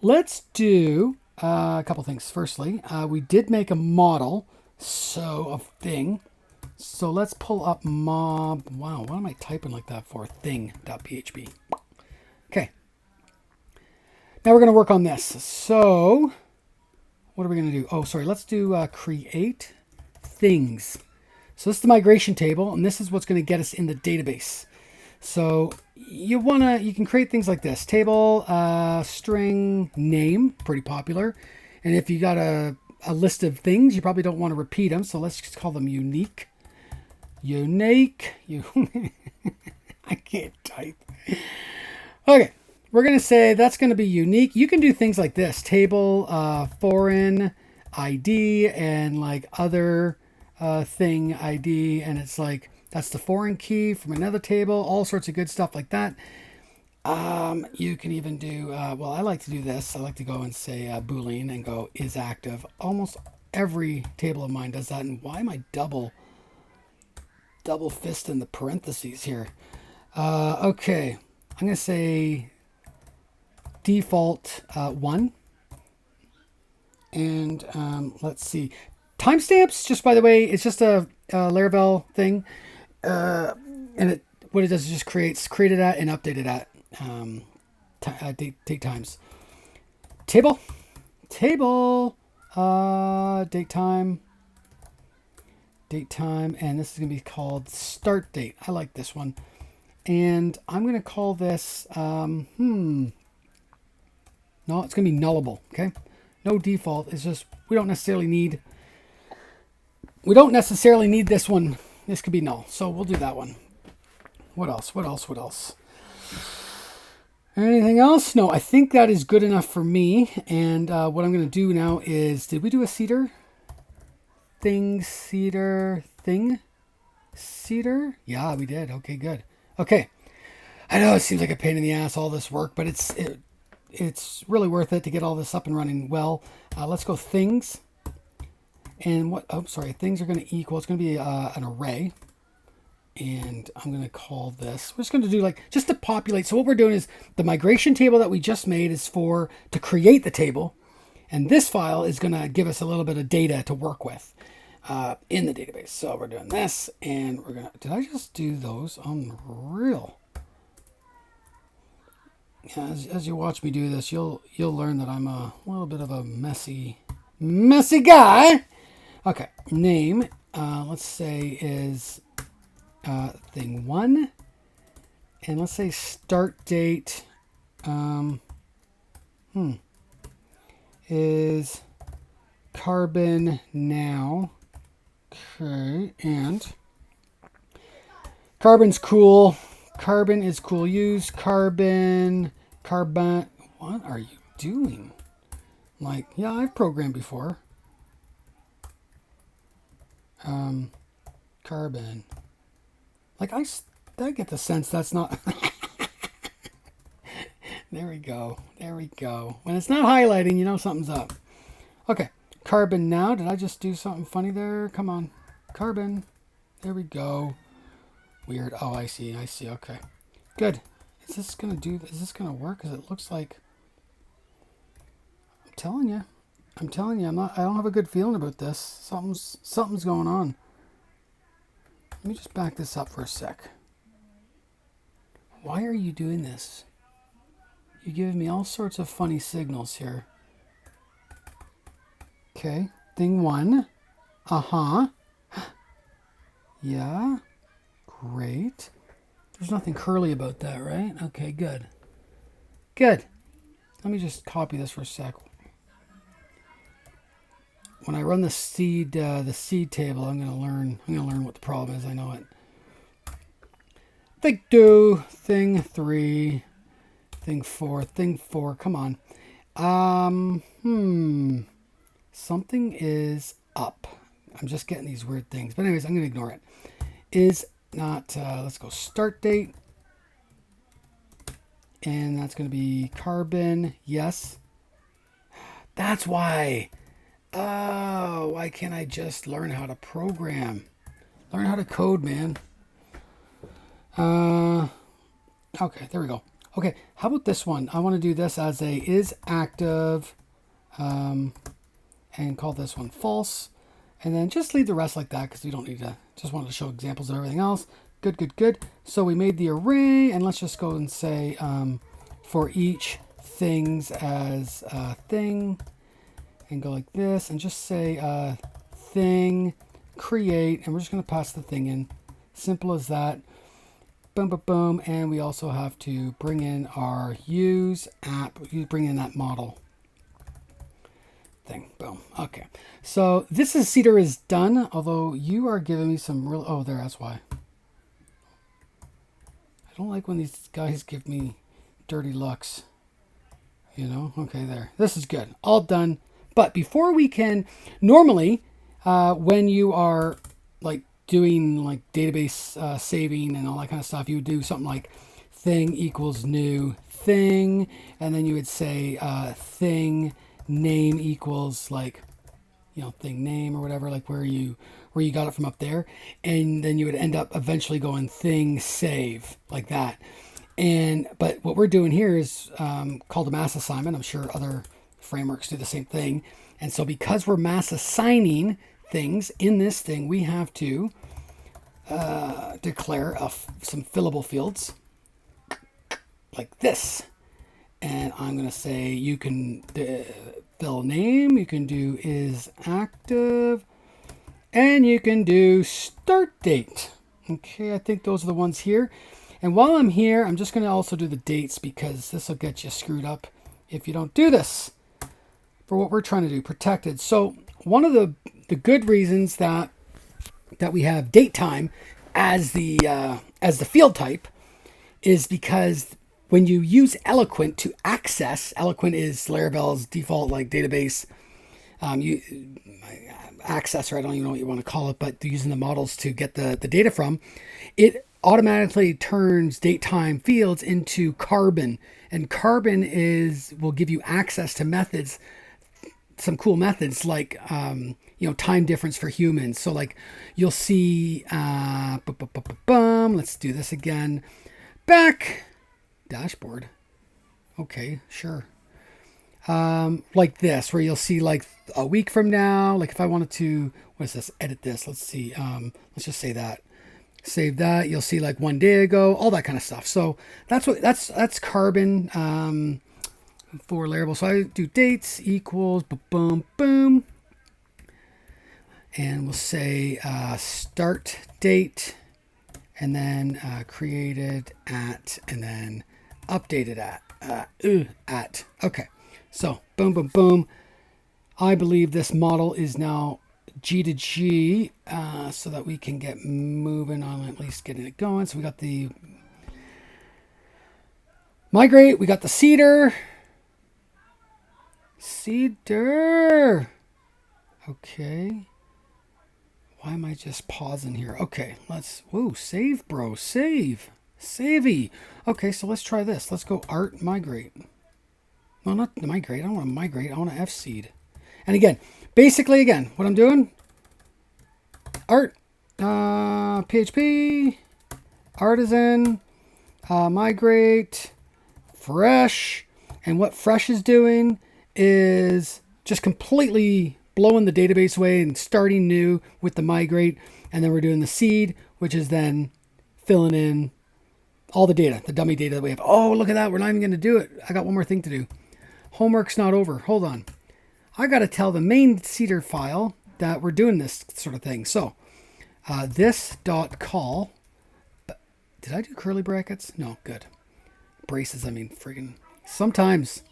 Let's do a couple things. Firstly, we did make a model, so of thing. So let's pull up mob. Wow, what am I typing like that for? Thing.php. Okay. Now we're going to work on this. So what are we going to do? Oh, sorry. Let's do create things. So this is the migration table, and this is what's going to get us in the database. So you can create things like this: table, string, name, pretty popular. And if you got a list of things, you probably don't want to repeat them. So let's just call them unique. Unique. I can't type. Okay, we're gonna say that's gonna be unique. You can do things like this: table, foreign ID, and like other thing ID, and it's like that's the foreign key from another table. All sorts of good stuff like that. You can even do well. I like to do this. I like to go and say boolean and go is active. Almost every table of mine does that. And why am I double fist in the parentheses here? Okay, I'm gonna say default 1. And let's see. Timestamps, just by the way, it's just a Laravel thing. And what it does is just create it at and update it at date times. Table, date time, and this is going to be called start date. I like this one. And I'm going to call this, no, it's going to be nullable, okay? No default. It's just, we don't necessarily need this one. This could be null. So we'll do that one. What else? Anything else? No, I think that is good enough for me. And what I'm going to do now is, did we do a cedar? Cedar? Yeah, we did. Okay, good. Okay. I know it seems like a pain in the ass, all this work, but it's really worth it to get all this up and running well. Let's go things. And things are going to equal, it's going to be an array. And I'm going to call this, we're just going to do just to populate. So what we're doing is the migration table that we just made is to create the table. And this file is going to give us a little bit of data to work with in the database. So we're doing this, and we're going to, did I just do those? Unreal. Yeah, as you watch me do this, you'll learn that I'm a little bit of a messy guy. Okay, name, let's say is thing 1, and let's say start date is carbon now. Okay, and carbon's cool. Carbon is cool. Use carbon. What are you doing? Yeah, I've programmed before. Carbon. I get the sense that's not. There we go. When it's not highlighting, you know something's up. Okay. Carbon now. Did I just do something funny there? Come on. Carbon. There we go. Weird. Oh, I see. Okay. Good. Is this going to work? Because it looks like, I'm telling you, I don't have a good feeling about this. Something's going on. Let me just back this up for a sec. Why are you doing this? You're giving me all sorts of funny signals here. Okay. Thing 1. Yeah. Great. There's nothing curly about that, right? Okay, good. Let me just copy this for a sec. When I run the seed table, I'm gonna learn what the problem is. I know it. Thing 2, thing 3, thing 4. Come on. Something is up. I'm just getting these weird things. But anyways, I'm gonna ignore it. Is not. Let's go start date, and that's gonna be carbon. Yes. That's why. Oh, why can't I just learn how to program? Learn how to code, man. Okay, there we go. Okay, how about this one? I want to do this as a is active, and call this one false. And then just leave the rest like that because we don't need to, just wanted to show examples of everything else. Good, good, good. So we made the array, and let's just go and say for each things as a thing, and go like this, and just say thing create, and we're just going to pass the thing in. Simple as that. Boom, boom, boom. And we also have to bring in our use app, bring in that model thing. Boom. Okay. So this is Cedar is done, although you are giving me some real, oh, there, that's why. I don't like when these guys give me dirty looks. You know? Okay, there. This is good. All done. But before we can, normally, when you are like doing like database saving and all that kind of stuff, you would do something like thing equals new thing, and then you would say thing name equals like, you know, thing name or whatever, like where you got it from up there, and then you would end up eventually going thing save like that. And but what we're doing here is called a mass assignment. I'm sure other frameworks do the same thing. And so because we're mass assigning things in this thing, we have to declare some fillable fields like this. And I'm going to say you can fill name, you can do is active, and you can do start date. Okay, I think those are the ones here. And while I'm here, I'm just going to also do the dates because this will get you screwed up if you don't do this for what we're trying to do, protected. So one of the good reasons that we have date time as the field type is because when you use Eloquent to access, Eloquent is Laravel's default like database accessor. I don't even know what you want to call it, but using the models to get the data from, it automatically turns datetime fields into Carbon, and Carbon will give you access to methods, some cool methods like time difference for humans. So like you'll see let's do this again. Back dashboard. Okay, sure. Like this, where you'll see like a week from now, like if I wanted to, what is this? Edit this. Let's see. Let's just say that. Save that. You'll see like 1 day ago, all that kind of stuff. So that's Carbon for Laravel. So I do dates equals boom, boom. And we'll say start date, and then created at, and then updated at. Okay. So boom, boom, boom. I believe this model is now G to G, so that we can get moving on, at least getting it going. So we got the Migrate, we got the Cedar. Okay. Why am I just pausing here? Okay, save, bro, savey. Okay, so let's try this. Let's go art migrate. No, not the migrate. I don't want to migrate. I want to fseed. And again, basically, what I'm doing, art, PHP, artisan, migrate, fresh. And what fresh is doing is just completely blowing the database away and starting new with the migrate. And then we're doing the seed, which is then filling in all the data, the dummy data that we have. Oh, look at that. We're not even going to do it. I got one more thing to do. Homework's not over. Hold on. I got to tell the main Cedar file that we're doing this sort of thing. So this dot call. Did I do curly brackets? No, good. Braces, I mean, friggin' sometimes.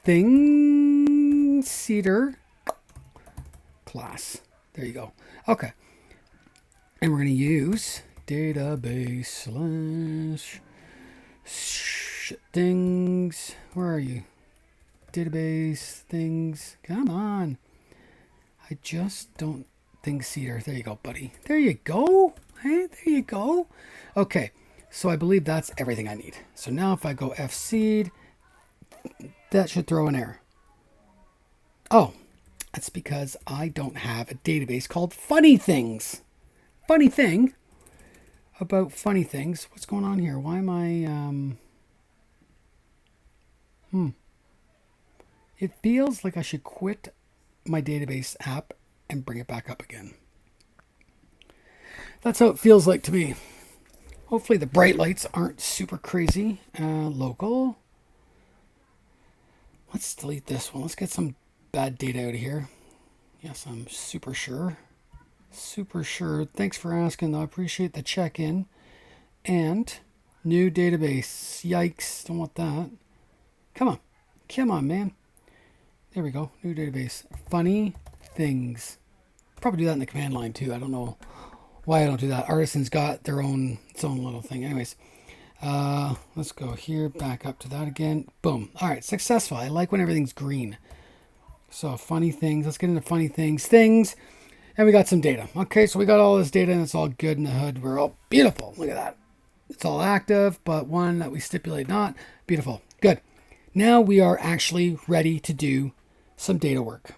Thing Cedar class. There you go. Okay. And we're going to use database / things. Where are you? Database things. Come on. I just don't think Cedar. There you go, buddy. There you go. Hey, there you go. Okay. So I believe that's everything I need. So now if I go fseed, that should throw an error. Oh, that's because I don't have a database called Funny Things. Funny thing. about funny things. What's going on here? Why am I... It feels like I should quit my database app and bring it back up again. That's how it feels like to me. Hopefully the bright lights aren't super crazy. Local. Let's delete this one. Let's get some bad data out of here. Yes, I'm super sure. Super sure. Thanks for asking, though. I appreciate the check-in. And new database. Yikes. Don't want that. Come on. Come on, man. There we go. New database. Funny things. Probably do that in the command line, too. I don't know why I don't do that. Artisan's got its own little thing. Anyways, let's go here. Back up to that again. Boom. All right. Successful. I like when everything's green. So funny things. Let's get into funny things. And we got some data. Okay, so we got all this data and it's all good in the hood. We're all beautiful. Look at that. It's all active, but one that we stipulate not. Beautiful. Good. Now we are actually ready to do some data work.